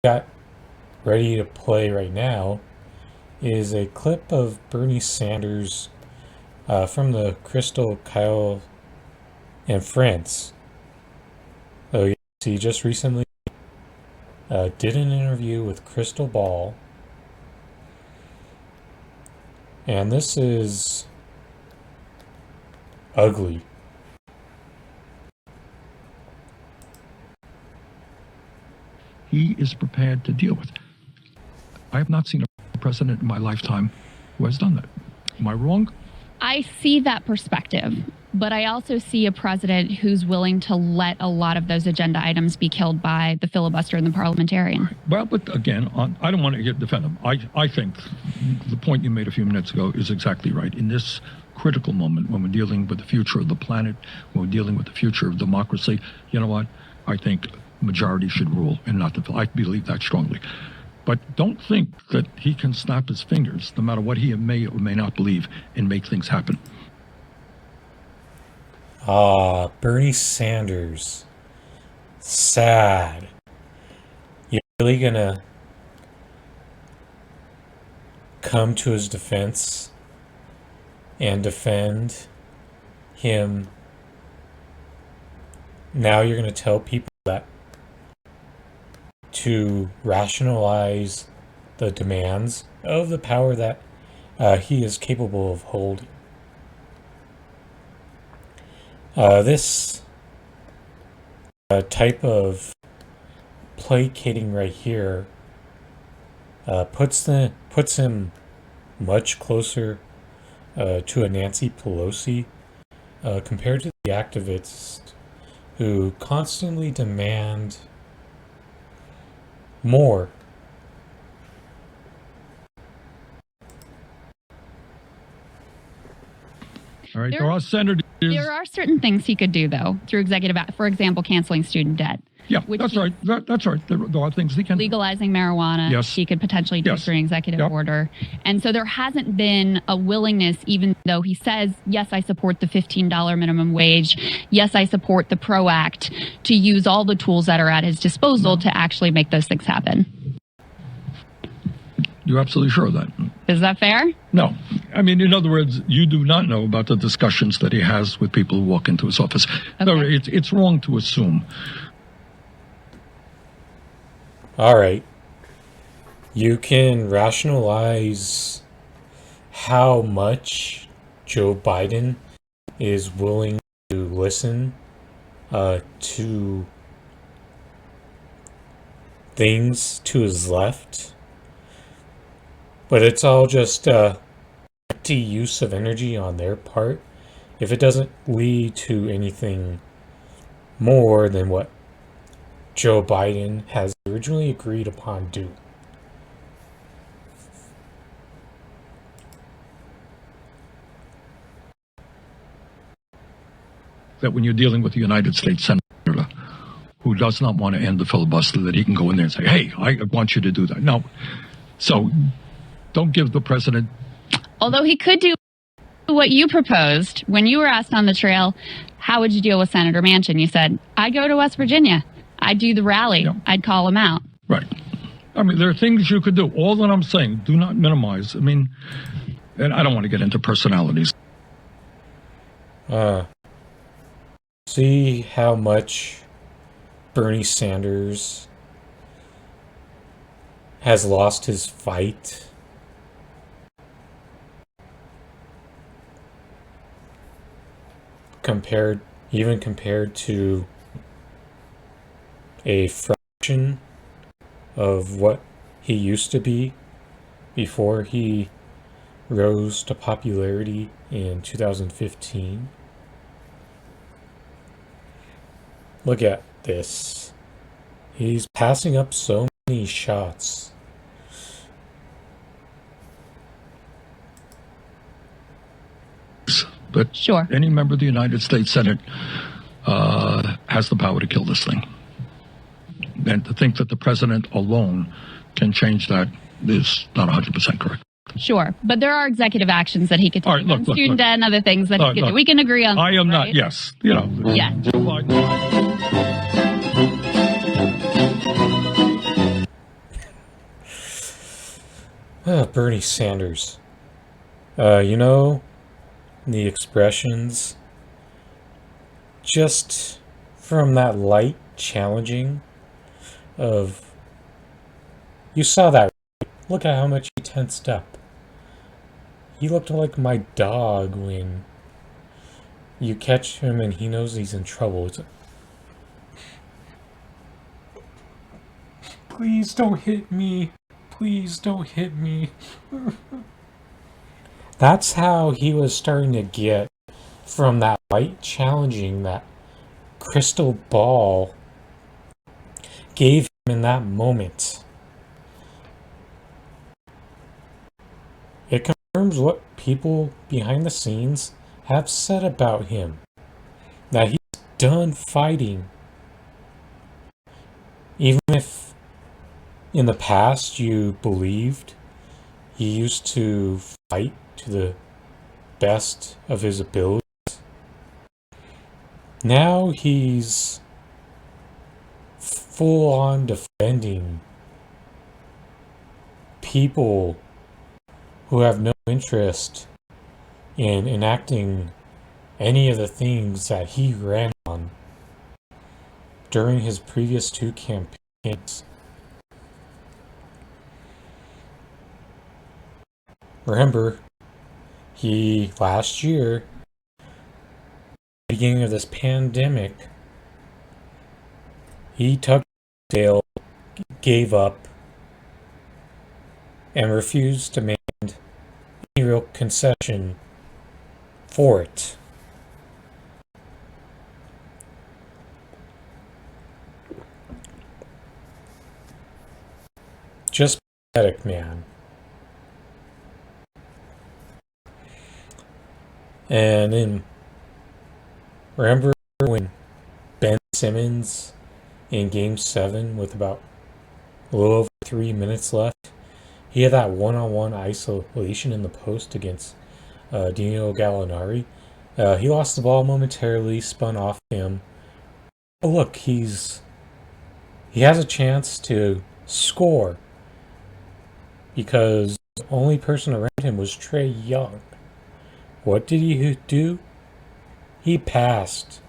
got ready to play right now is a clip of Bernie Sanders from the Krystal, Kyle, and Friends. So yes, he just recently did an interview with Krystal Ball, and this is ugly. He is prepared to deal with. I have not seen a president in my lifetime who has done that. Am I wrong? I see that perspective, but I also see a president who's willing to let a lot of those agenda items be killed by the filibuster and the parliamentarian. Right. Well, but again, I don't want to defend him. I think the point you made a few minutes ago is exactly right. In this critical moment, when we're dealing with the future of the planet, when we're dealing with the future of democracy, you know what? I think majority should rule and not the. I believe that strongly. But don't think that he can snap his fingers, no matter what he may or may not believe, and make things happen. Bernie Sanders. Sad. You're really gonna come to his defense and defend him? Now you're gonna tell people that to rationalize the demands of the power that he is capable of holding. This type of placating right here puts him much closer to a Nancy Pelosi compared to the activists who constantly demand more. All right, there are senators. There are certain things he could do, though, through executive act. For example, canceling student debt. Yeah, that's right. That's right. There are things he can do. Legalizing marijuana. Yes. He could potentially do through an executive order. And so there hasn't been a willingness, even though he says, yes, I support the $15 minimum wage. Yes, I support the PRO Act, to use all the tools that are at his disposal to actually make those things happen. You're absolutely sure of that? Is that fair? No. I mean, in other words, you do not know about the discussions that he has with people who walk into his office. Okay. No, it's wrong to assume. All right. You can rationalize how much Joe Biden is willing to listen to things to his left. But it's all just empty use of energy on their part if it doesn't lead to anything more than what Joe Biden has originally agreed upon doing. That when you're dealing with the United States Senator who does not want to end the filibuster, that he can go in there and say, hey, I want you to do that. No. So don't give the president. Although he could do what you proposed when you were asked on the trail, how would you deal with Senator Manchin? You said, I'd go to West Virginia. I'd do the rally. Yep. I'd call him out. Right. I mean, there are things you could do. All that I'm saying, do not minimize. I mean, and I don't want to get into personalities. See how much Bernie Sanders has lost his fight? Compared to a fraction of what he used to be before he rose to popularity in 2015. Look at this. He's passing up so many shots. But sure, any member of the United States Senate has the power to kill this thing. And to think that the president alone can change that is not 100% correct. Sure, but there are executive actions that he could take on student debt and other things that he could do. We can agree on that. I am right? not, yes. You know. Yeah. Joe Biden. Bernie Sanders. You know, the expressions just from that light challenging of, you saw that. Look at how much he tensed up. He looked like my dog when you catch him and he knows he's in trouble. It's like, please don't hit me. Please don't hit me. That's how he was starting to get from that light challenging that crystal ball gave him in that moment. It confirms what people behind the scenes have said about him. That he's done fighting. Even if in the past you believed he used to fight to the best of his ability, now he's full on defending people who have no interest in enacting any of the things that he ran on during his previous two campaigns. Remember, he last year, beginning of this pandemic, he took Dale, gave up, and refused to make any real concession for it. Just pathetic, man. And then, remember when Ben Simmons in Game 7 with about a little over 3 minutes left, he had that one-on-one isolation in the post against Dino Gallinari. He lost the ball momentarily, spun off him. Oh, look, he has a chance to score because the only person around him was Trae Young. What did he do? He passed.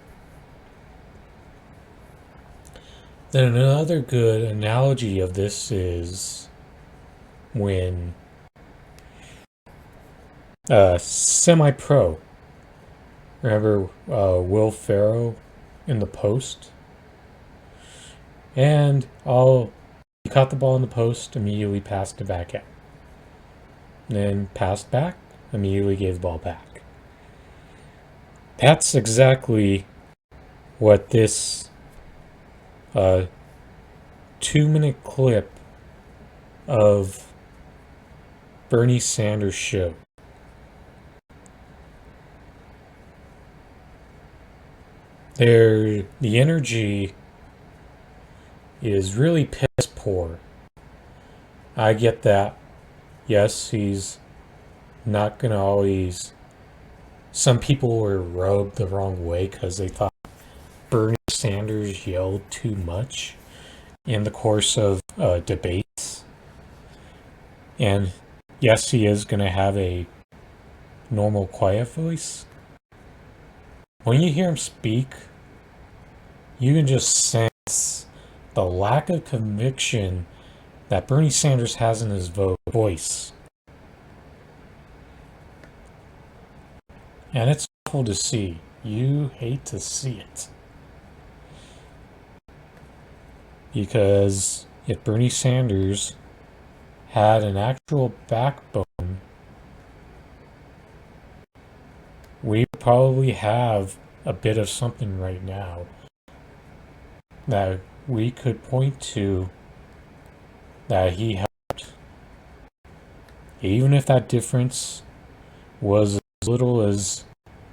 Then another good analogy of this is when semi-pro. Remember Will Ferrell in the post? And he caught the ball in the post, immediately passed it back out. Then passed back, immediately gave the ball back. That's exactly what this 2-minute clip of Bernie Sanders showed. The energy is really piss poor. I get that. Yes, he's not gonna always. Some people were rubbed the wrong way because they thought Bernie Sanders yelled too much in the course of debates. And yes, he is gonna have a normal quiet voice. When you hear him speak, you can just sense the lack of conviction that Bernie Sanders has in his voice. And it's awful to see. You hate to see it. Because if Bernie Sanders had an actual backbone, we probably have a bit of something right now that we could point to that he helped. Even if that difference was as little as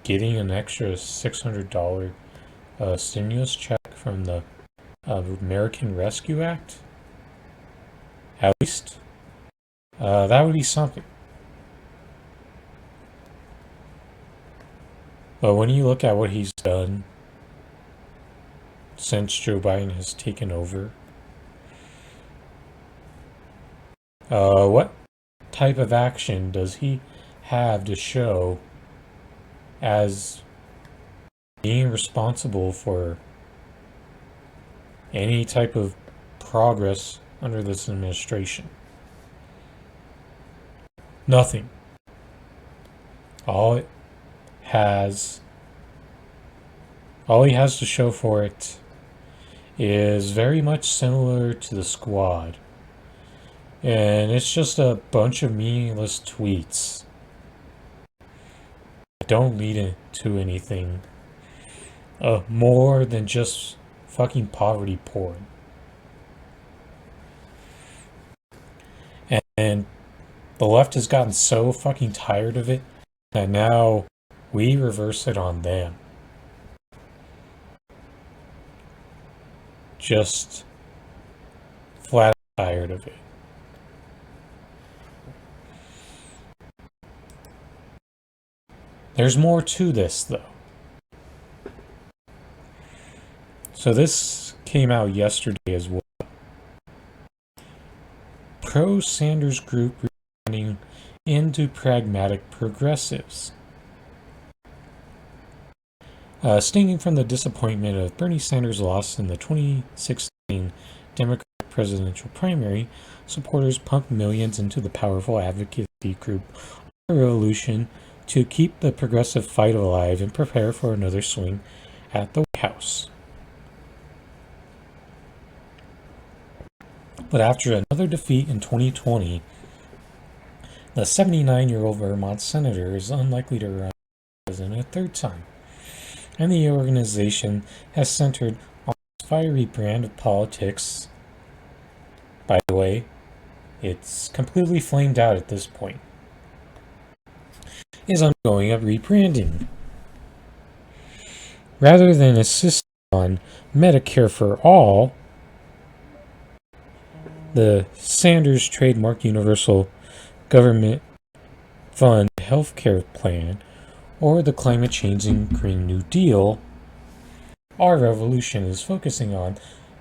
getting an extra $600 stimulus check from the American Rescue Act, at least that would be something. But when you look at what he's done since Joe Biden has taken over, what type of action does he have to show as being responsible for any type of progress under this administration? Nothing. All he has to show for it is very much similar to the Squad. And it's just a bunch of meaningless tweets that don't lead to anything more than just fucking poverty porn. And the left has gotten so fucking tired of it that now we reverse it on them. Just flat tired of it. There's more to this, though. So this came out yesterday as well. Pro-Sanders group responding into Pragmatic Progressives. Stinging from the disappointment of Bernie Sanders' loss in the 2016 Democratic presidential primary, supporters pumped millions into the powerful advocacy group Revolution to keep the progressive fight alive and prepare for another swing at the White House. But after another defeat in 2020, the 79-year-old Vermont senator is unlikely to run for president a third time. And the organization has centered on its fiery brand of politics. By the way, it's completely flamed out at this point. Is undergoing a rebranding. Rather than insist on Medicare for all, the Sanders trademark Universal Government Fund healthcare plan, or the climate-changing Green New Deal, our revolution is focusing on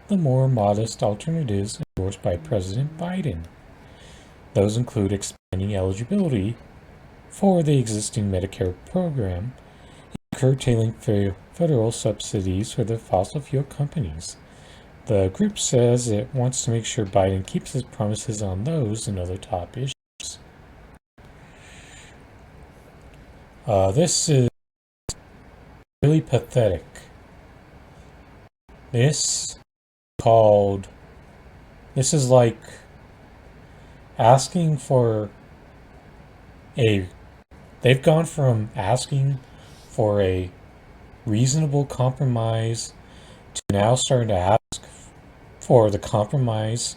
the more modest alternatives endorsed by President Biden. Those include expanding eligibility for the existing Medicare program and curtailing federal subsidies for the fossil fuel companies. The group says it wants to make sure Biden keeps his promises on those and other top issues. This is really pathetic. This is like asking for they've gone from asking for a reasonable compromise to now starting to ask for the compromise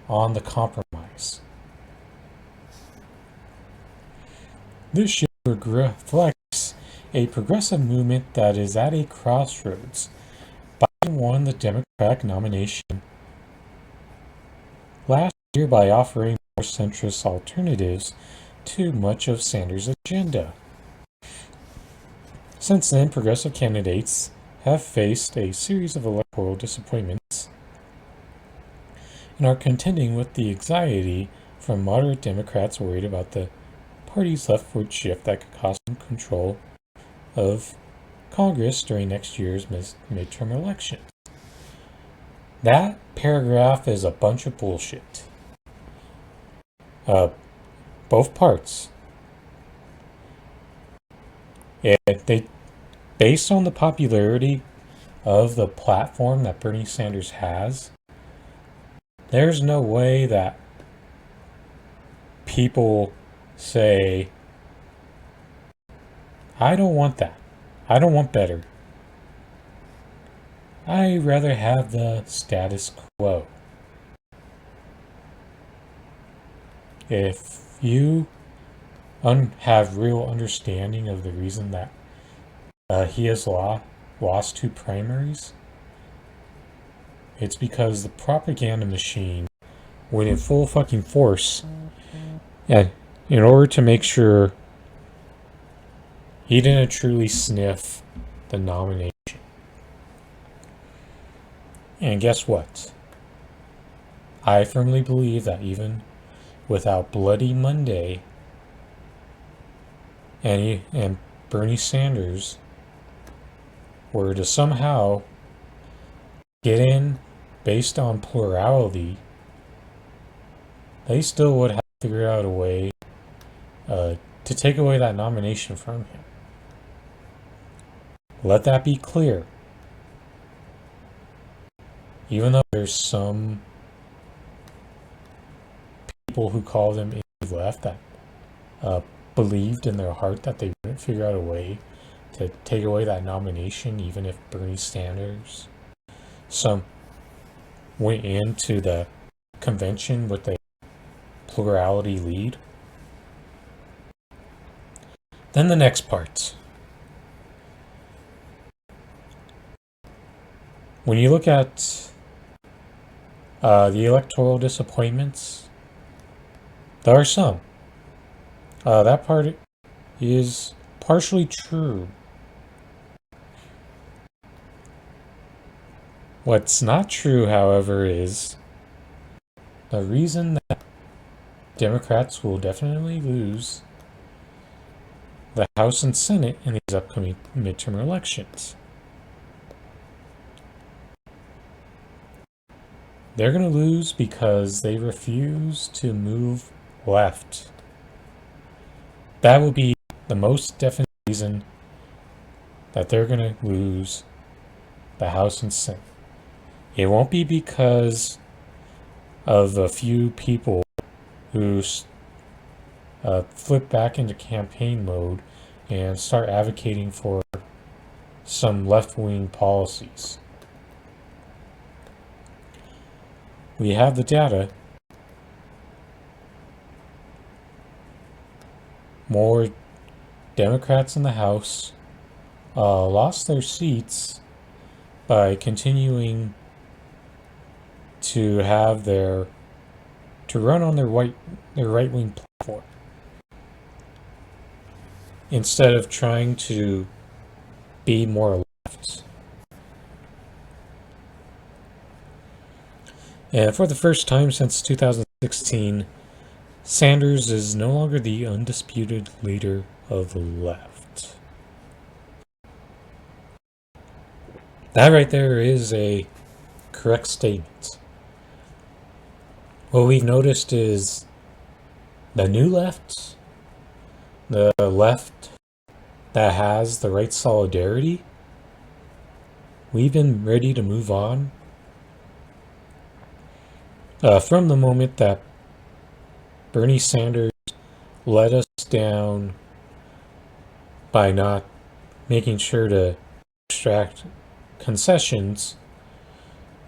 on the compromise. This should reflects a progressive movement that is at a crossroads. Biden won the Democratic nomination last year by offering more centrist alternatives to much of Sanders' agenda. Since then, progressive candidates have faced a series of electoral disappointments and are contending with the anxiety from moderate Democrats worried about the party's leftward shift that could cost them control of Congress during next year's midterm elections. That paragraph is a bunch of bullshit. Both parts. Based on the popularity of the platform that Bernie Sanders has, there's no way that people say, I don't want that. I don't want better. I'd rather have the status quo. If you have real understanding of the reason that he has lost 2 primaries, it's because the propaganda machine went in full fucking force, and in order to make sure he didn't truly sniff the nomination. And guess what? I firmly believe that even without Bloody Monday and Bernie Sanders were to somehow get in based on plurality, they still would have to figure out a way to take away that nomination from him. Let that be clear. Even though there's some people who call them left that believed in their heart that they wouldn't figure out a way to take away that nomination, even if Bernie Sanders some went into the convention with a plurality lead. Then the next part. When you look at the electoral disappointments, there are some. That part is partially true. What's not true, however, is the reason that Democrats will definitely lose the House and Senate in these upcoming midterm elections. They're going to lose because they refuse to move left. That will be the most definite reason that they're going to lose the House and Senate. It won't be because of a few people who flip back into campaign mode and start advocating for some left-wing policies. We have the data. More Democrats in the House lost their seats by continuing to have to run on their right-wing platform instead of trying to be more left. And for the first time since 2016, Sanders is no longer the undisputed leader of the left. That right there is a correct statement. What we've noticed is the new left, the left that has the right solidarity, we've been ready to move on from the moment that Bernie Sanders let us down by not making sure to extract concessions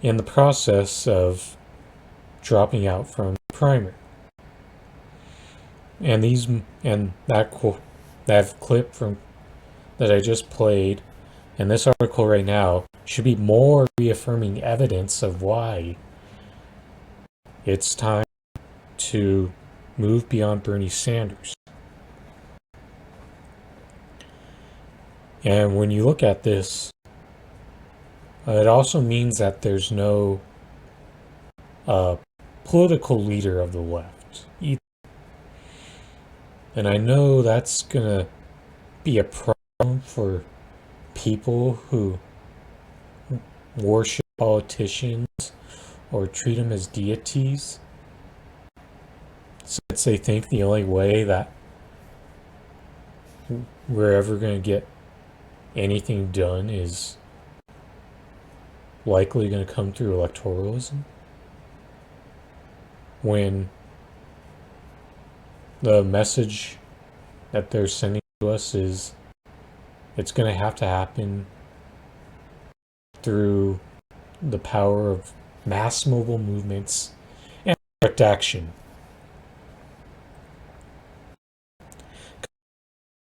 in the process of dropping out from the primary. And that clip from that I just played and this article right now should be more reaffirming evidence of why it's time to move beyond Bernie Sanders. And when you look at this, it also means that there's no political leader of the left either. And I know that's going to be a problem for people who worship politicians or treat them as deities, since they think the only way that we're ever going to get anything done is likely going to come through electoralism, when the message that they're sending to us is it's going to have to happen through the power of mass mobile movements and direct action.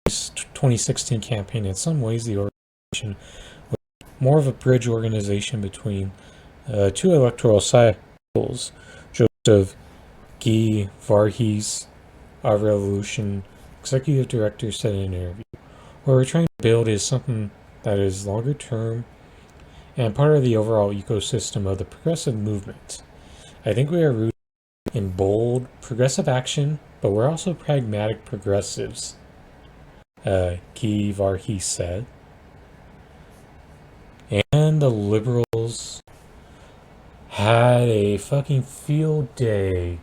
This 2016 campaign, in some ways, the organization was more of a bridge organization between two electoral cycles. Joseph Guy Varghese, Our Revolution executive director, said in an interview, "What we're trying to build is something that is longer term and part of the overall ecosystem of the progressive movement. I think we are rooted in bold, progressive action, but we're also pragmatic progressives, Guy Varhey said. And the liberals had a fucking field day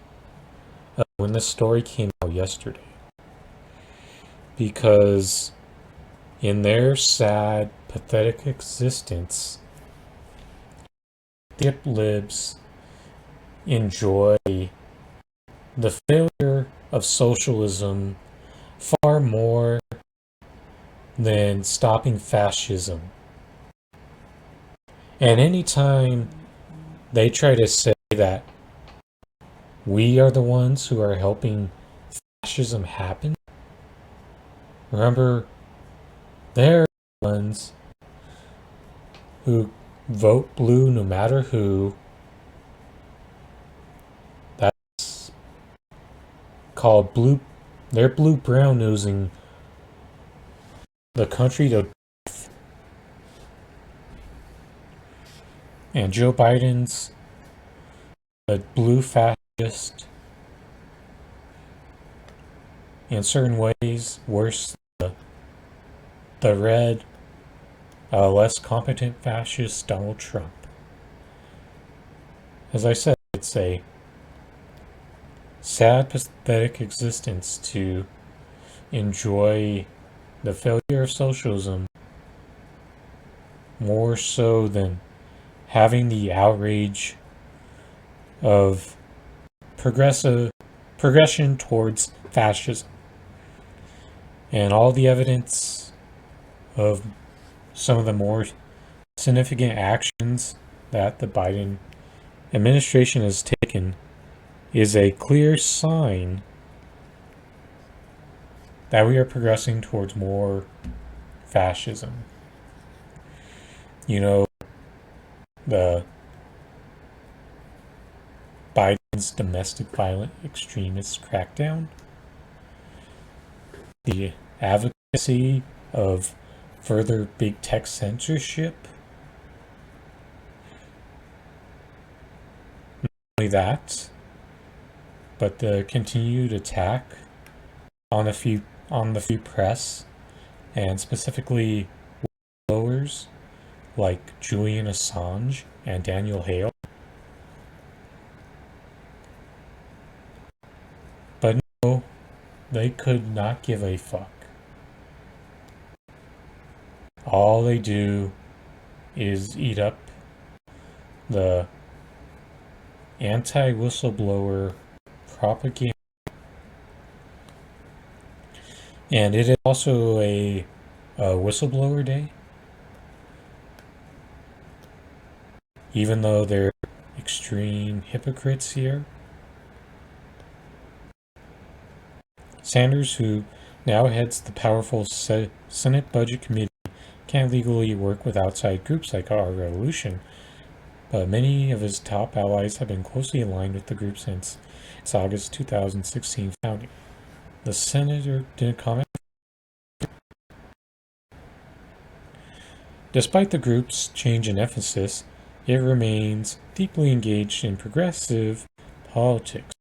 when this story came out yesterday. Because in their sad, pathetic existence, the libs enjoy the failure of socialism far more than stopping fascism. And anytime they try to say that we are the ones who are helping fascism happen, remember, they're the ones who vote blue no matter who. That's called blue. They're blue-brown nosing the country to death. And Joe Biden's a blue fascist, in certain ways worse than the red, less competent fascist Donald Trump. As I said, it's a sad, pathetic existence to enjoy the failure of socialism more so than having the outrage of progression towards fascism. And all the evidence of some of the more significant actions that the Biden administration has taken is a clear sign that we are progressing towards more fascism. You know, the Biden's domestic violent extremist crackdown, the advocacy of further big tech censorship. Not only that, but the continued attack on the free press, and specifically whistleblowers like Julian Assange and Daniel Hale. But no, they could not give a fuck. All they do is eat up the anti-whistleblower propaganda. And it is also a whistleblower day, even though they're extreme hypocrites here. Sanders, who now heads the powerful Senate Budget Committee, can't legally work with outside groups like Our Revolution, but many of his top allies have been closely aligned with the group since its August 2016 founding. The senator didn't comment. Despite the group's change in emphasis, it remains deeply engaged in progressive politics.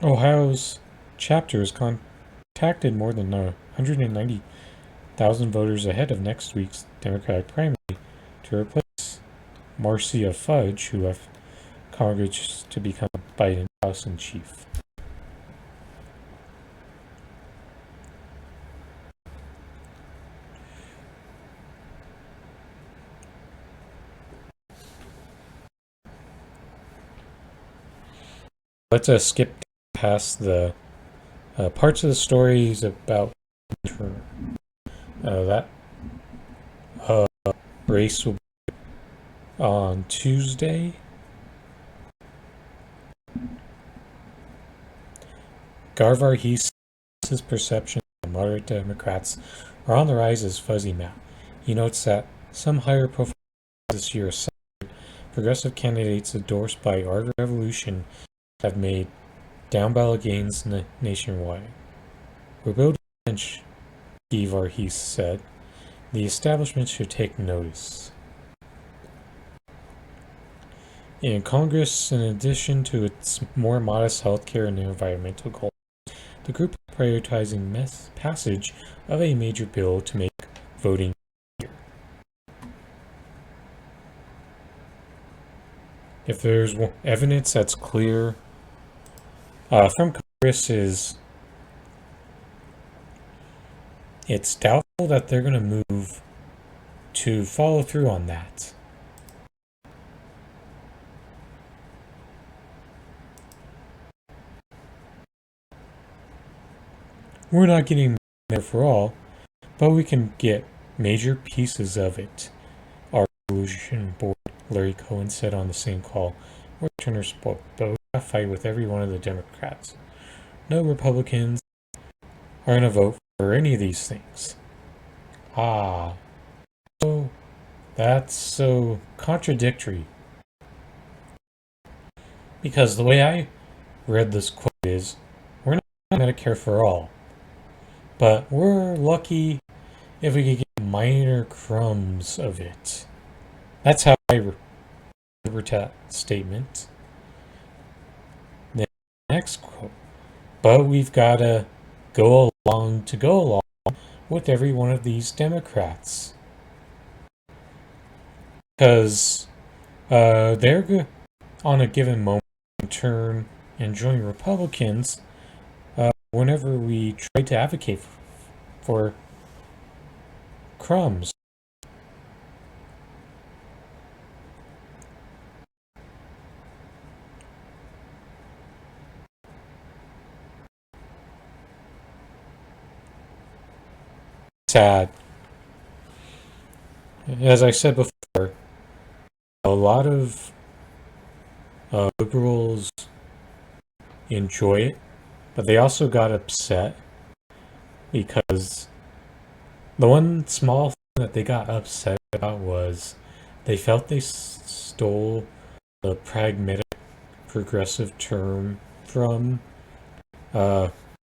Ohio's chapter has contacted more than 190,000 voters ahead of next week's Democratic primary to replace Marcia Fudge, who left Congress to become Biden's House in Chief. Let's skip past the parts of the stories about that race will be on Tuesday. Garvar Heath's perception that moderate Democrats are on the rise as fuzzy map. He notes that some higher profile this year progressive candidates endorsed by Our Revolution have made down-ballot gains nationwide. We're building a bench, Guy Varhey said. The establishment should take notice. In Congress, in addition to its more modest healthcare and environmental goals, the group is prioritizing passage of a major bill to make voting easier. If there's evidence that's clear from Congress is it's doubtful that they're going to move to follow through on that. We're not getting there for all, but we can get major pieces of it. Our resolution board, Larry Cohen, said on the same call where Turner spoke, but we gotta fight with every one of the Democrats. No Republicans are going to vote for any of these things. So that's so contradictory. Because the way I read this quote is, we're not Medicare for all, but we're lucky if we could get minor crumbs of it. That's how I interpret that statement. The next quote, but we've got to go along with every one of these Democrats. Because they're on a given moment turn and join Republicans whenever we try to advocate for crumbs. Sad. As I said before, a lot of liberals enjoy it, but they also got upset because the one small thing that they got upset about was they felt they stole the pragmatic progressive term from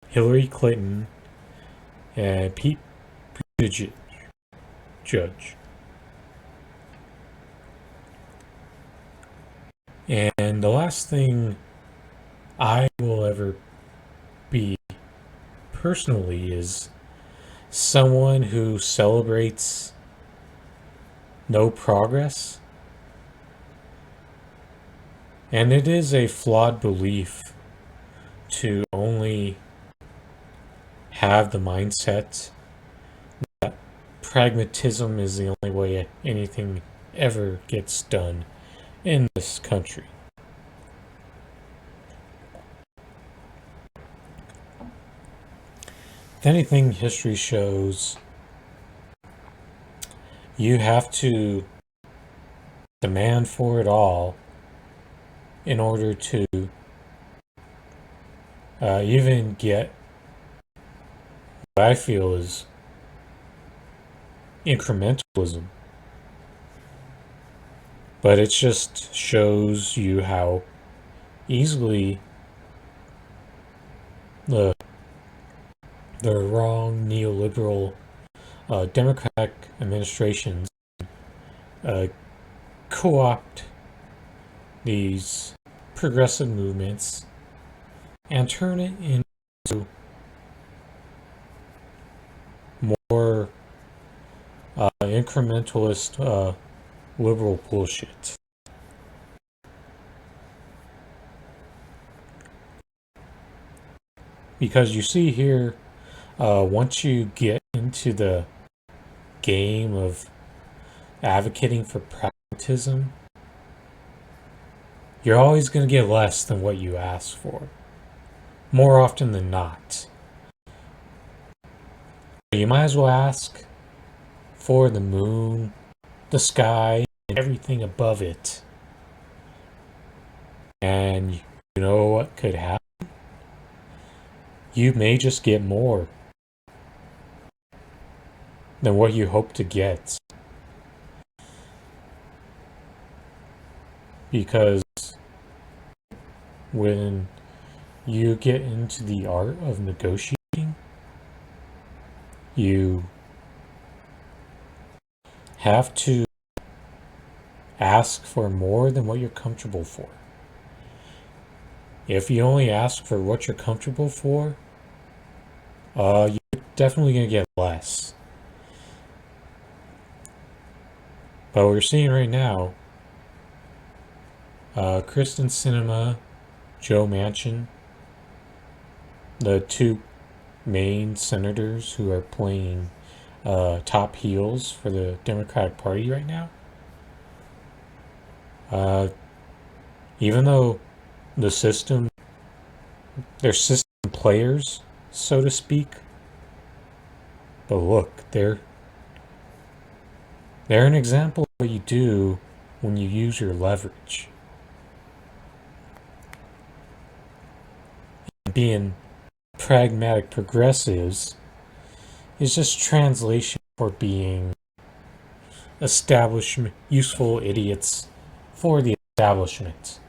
Hillary Clinton and Pete Buttigieg. And the last thing I will ever be personally is someone who celebrates no progress. And it is a flawed belief to only have the mindset that pragmatism is the only way anything ever gets done in this country. If anything, history shows you have to demand for it all in order to even get what I feel is incrementalism. But it just shows you how easily the wrong neoliberal democratic administrations co-opt these progressive movements and turn it into more incrementalist liberal bullshit. Because you see here, once you get into the game of advocating for pragmatism, you're always going to get less than what you ask for. More often than not. You might as well ask for the moon, the sky, and everything above it. And you know what could happen? You may just get more than what you hope to get. Because when you get into the art of negotiating, you have to ask for more than what you're comfortable for. If you only ask for what you're comfortable for, you're definitely going to get less. But what we're seeing right now, Kristen Sinema, Joe Manchin, the two main senators who are playing top heels for the Democratic Party right now, even though the system, they're system players, so to speak, but look, they're an example of what you do when you use your leverage. Being pragmatic progressives is just translation for being establishment useful idiots for the establishment.